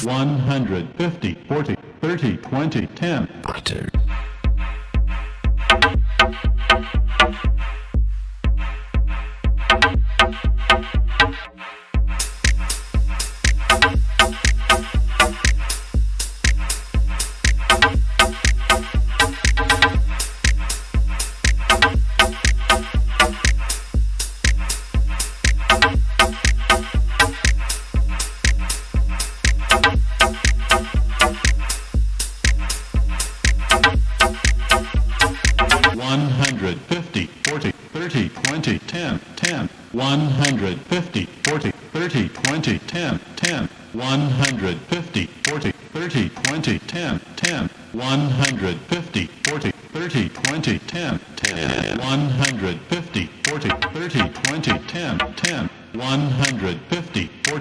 150, 40, 30, 20, 10. Butter. One hundred fifty, 40, 30, 20, 10, 10. 150, 40, 30, 20, 10, 10. 150, 40, 30, 20, 10, 10. 150, 40, 30, 20, 10, 10. 150, 40, 30, 20, 10, 10. 150, 40,